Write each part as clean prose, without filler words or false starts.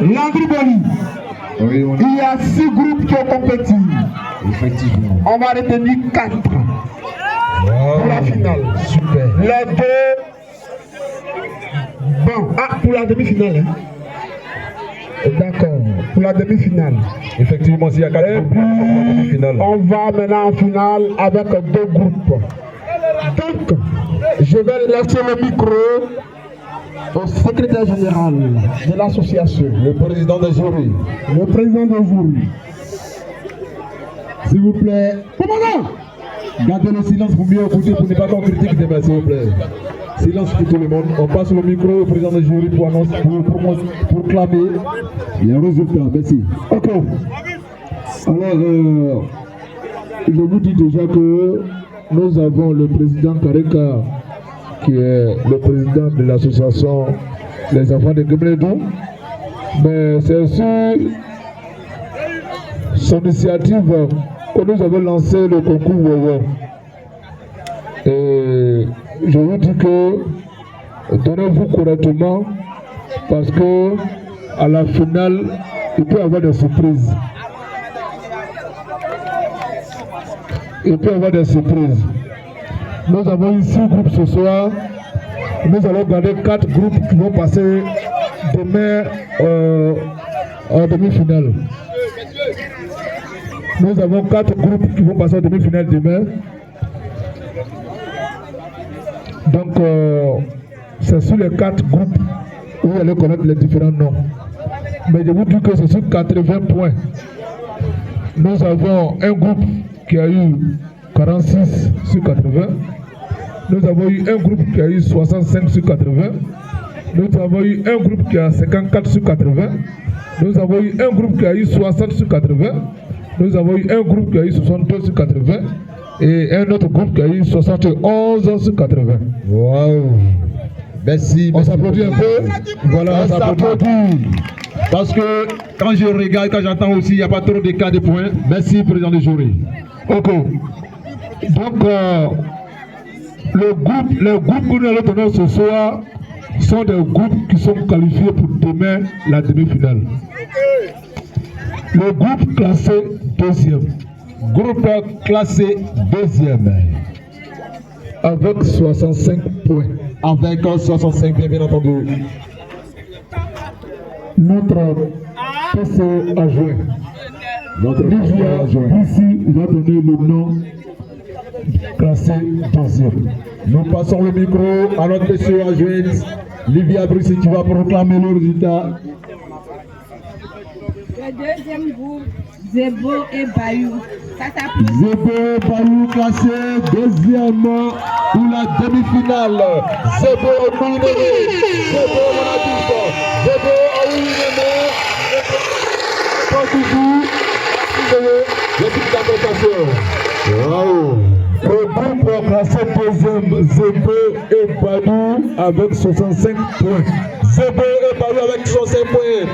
Landry Boni. Oui, Il y a 6 groupes qui ont compétit. Effectivement. On va retenir 4 pour la finale. Super. Les 2. Bon, pour la demi-finale. Hein. D'accord, pour la demi-finale. Effectivement, s'il y a 4 groupes pour la demi-finale. On va maintenant en finale avec 2 groupes. Donc, je vais laisser le micro au secrétaire général de l'association, Le président des jurys. le président des jurys. S'il vous plaît. Commandant, gardez le silence pour mieux écouter, pour ne pas qu'on critique demain, s'il vous plaît. Silence pour tout le monde. On passe le micro au président des jurys pour annoncer, pour clamer les résultats. Merci. Ok. Alors, je vous dis déjà que nous avons le président Kareka, qui est le président de l'association Les Enfants de Gumledou. Mais c'est sur son initiative que nous avons lancé le concours Wowo. Et je vous dis que donnez-vous correctement parce que à la finale, il peut y avoir des surprises. Il peut y avoir des surprises. Nous avons eu 6 groupes ce soir. Nous allons garder 4 groupes qui vont passer demain en demi-finale. Nous avons 4 groupes qui vont passer en demi-finale demain. Donc, c'est sur les 4 groupes où vous allez connaître les différents noms. Mais je vous dis que c'est sur 80 points. Nous avons un groupe qui a eu 46 sur 80. Nous avons eu un groupe qui a eu 65 sur 80. Nous avons eu un groupe qui a 54 sur 80. Nous avons eu un groupe qui a eu 60 sur 80. Nous avons eu un groupe qui a eu 62 sur 80. Et un autre groupe qui a eu 71 sur 80. Waouh! Merci. On s'applaudit un peu. Voilà, on s'applaudit. Parce que quand je regarde, quand j'entends aussi, il n'y a pas trop de cas de points. Merci, président du jury. Ok. Donc, les groupes que nous allons donner ce soir sont des groupes qui sont qualifiés pour demain la demi-finale. Le groupe classé deuxième. Groupe classé deuxième. Avec 65 points. Avec 65 points, bien entendu. Notre PCO adjoint. Notre Livia ici va donner le nom classé deuxième. Nous passons le micro à notre PCO adjointe. Livia Bruxelles qui va proclamer le résultat. Le deuxième groupe, Zebo et Bayou. Zebo et Bayou classé deuxième pour la demi-finale. Zebo Ouinemé. Zebo Monadif. Zebo Ouinemé. Continue. L'équipe d'interprétation. Waouh. Le groupe classé deuxième, Zebo et Bayou avec 65 points. Zebo et Bayou avec 65 points.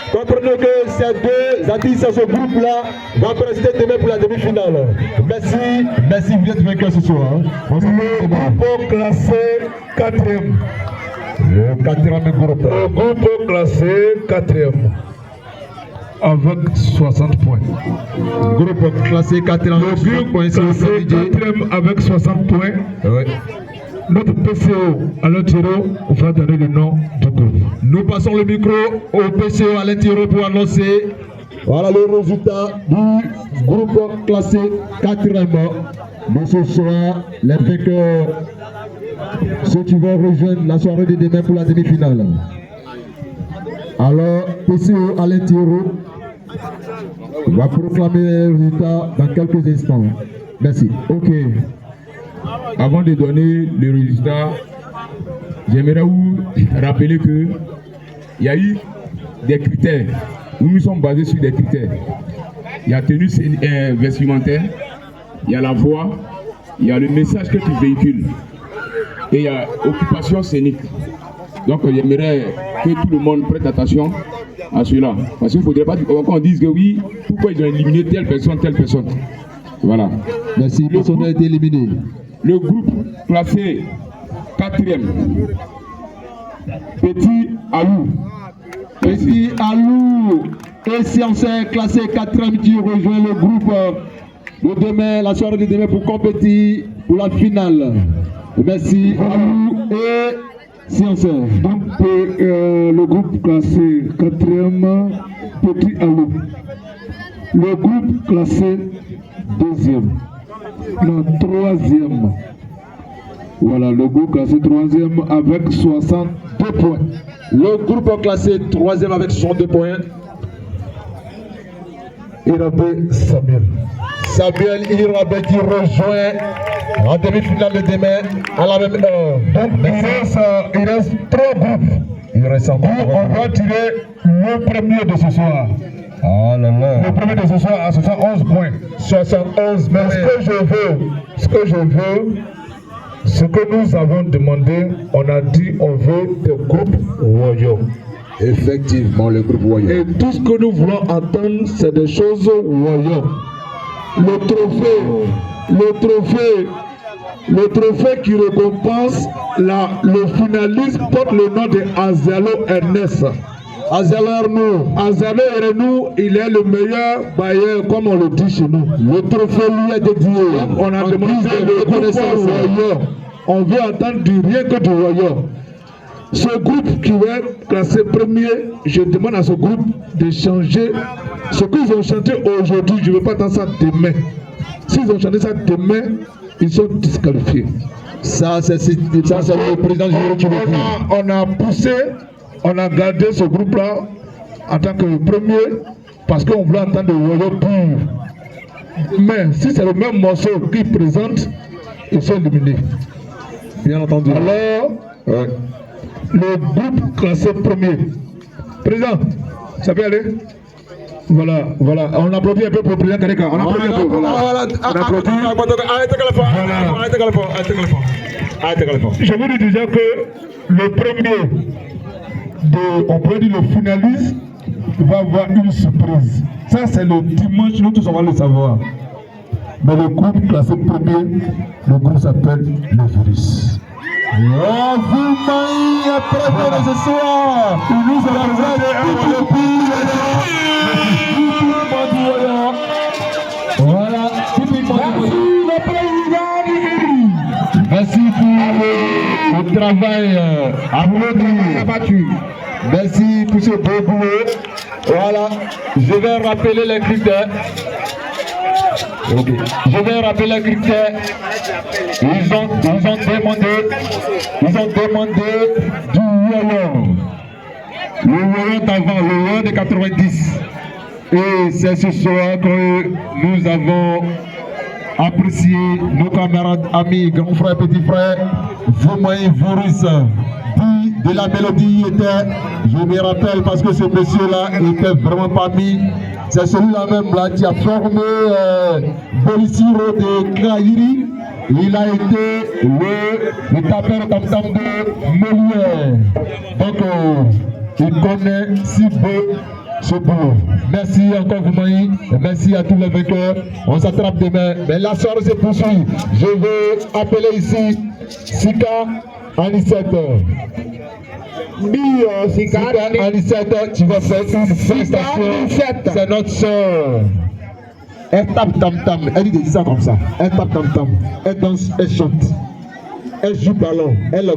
Comprenez que ces deux artistes, ce groupe-là, vont présider demain pour la demi-finale. Merci, merci, vous êtes vainqueurs ce soir. Le groupe classé quatrième. Le quatrième groupe. Le groupe classé quatrième. Avec 60 points. Groupe classé quatrième. Le groupe classé quatrième avec 60 points. Oui. Notre PCO Alain Thiro va donner le nom du groupe. Nous passons le micro au PCO Alain Thiro pour annoncer voilà le résultat du groupe classé 4e. Mais ce soir, les vainqueurs, ceux qui vont rejoindre la soirée de demain pour la demi-finale. Alors, PCO Alain Thiro va proclamer les résultats dans quelques instants. Merci. Ok. Avant de donner le résultat, j'aimerais vous rappeler que il y a eu des critères. Nous nous sommes basés sur des critères. Il y a tenue vestimentaire, il y a la voix, il y a le message que tu véhicules et il y a occupation scénique. Donc j'aimerais que tout le monde prête attention à cela. Parce qu'il ne faudrait pas qu'on dise que oui, pourquoi ils ont éliminé telle personne, telle personne. Voilà. Merci, personne a été éliminé. Le groupe classé 4e, Petit Aou, Petit Alou et Sciences classé 4e qui rejoint le groupe de demain, la soirée de demain pour compétir pour la finale. Merci Alou et Sciences. Donc, le groupe classé 4e, Petit Alou. Le groupe classé 2e. Non, 3e. Voilà, le groupe classé 3e avec 62 points. Le groupe classé 3e avec 62 points. Irabé Samuel. Samuel Irabé qui rejoint en demi-finale de demain à la même heure. Donc, il reste 3 groupes. Il reste encore. On va tirer le premier de ce soir. Oh là là. Le premier de ce soir à 71 points. 71 Mais ce que nous avons demandé, on a dit on veut des groupes royaux. Effectivement, le groupe royal. Et tout ce que nous voulons entendre, c'est des choses royaux. Le trophée qui récompense le finaliste porte le nom de Azalo Ernest. Azalo Ernou, il est le meilleur bailleur, comme on le dit chez nous. Le trophée lui est dédié. On a demandé le groupe royal. On veut entendre du rien que du royal. Ce groupe qui va être classé premier, je demande à ce groupe de changer ce qu'ils ont chanté aujourd'hui. Je ne veux pas entendre ça demain. S'ils ont chanté ça demain, ils sont disqualifiés. Ça, c'est le président du qui le dit. On a poussé, on a gardé ce groupe-là en tant que premier parce qu'on voulait entendre le royaume pur. Mais si c'est le même morceau qu'ils présentent, ils sont éliminés. Bien entendu. Alors, le groupe classé premier. Président, ça peut aller? Voilà. On applaudit un peu pour le président Karika. On applaudit un peu. Voilà. On applaudit. Je vous dis déjà que le premier, on peut dire le finaliste, va avoir une surprise. Ça, c'est le dimanche, nous tous on va le savoir. Mais le groupe classé premier, le groupe s'appelle le Virus. Vous après ce soir, Il nous a présenté voilà, merci pour le travail applaudi. Merci pour ce beau boulot. Voilà, je vais rappeler les critères. Je vais rappeler les critères. Ils ont demandé du royaume. Le royaume d'avant, le royaume de 90. Et c'est ce soir que nous avons apprécié nos camarades, amis, grands frères, petits frères, Voumaï Virus, dit de la mélodie était, je me rappelle parce que ce monsieur-là était vraiment parmi, c'est celui-là même là qui a formé Boliciro de Kraïri. Il a été le tapeur tam-tam de Molière. Donc, il connaît si peu ce boulot. Merci encore Voumaï, merci à tous les vainqueurs. On s'attrape demain. Mais la soirée se poursuit. Je veux appeler ici Sika Anisette. Sika Anisette, tu vas faire une félicitation. C'est notre soeur. Elle tape tam-tam. Elle dit ça comme ça. Elle tape tam-tam. Elle danse, elle chante. Elle joue ballon. Elle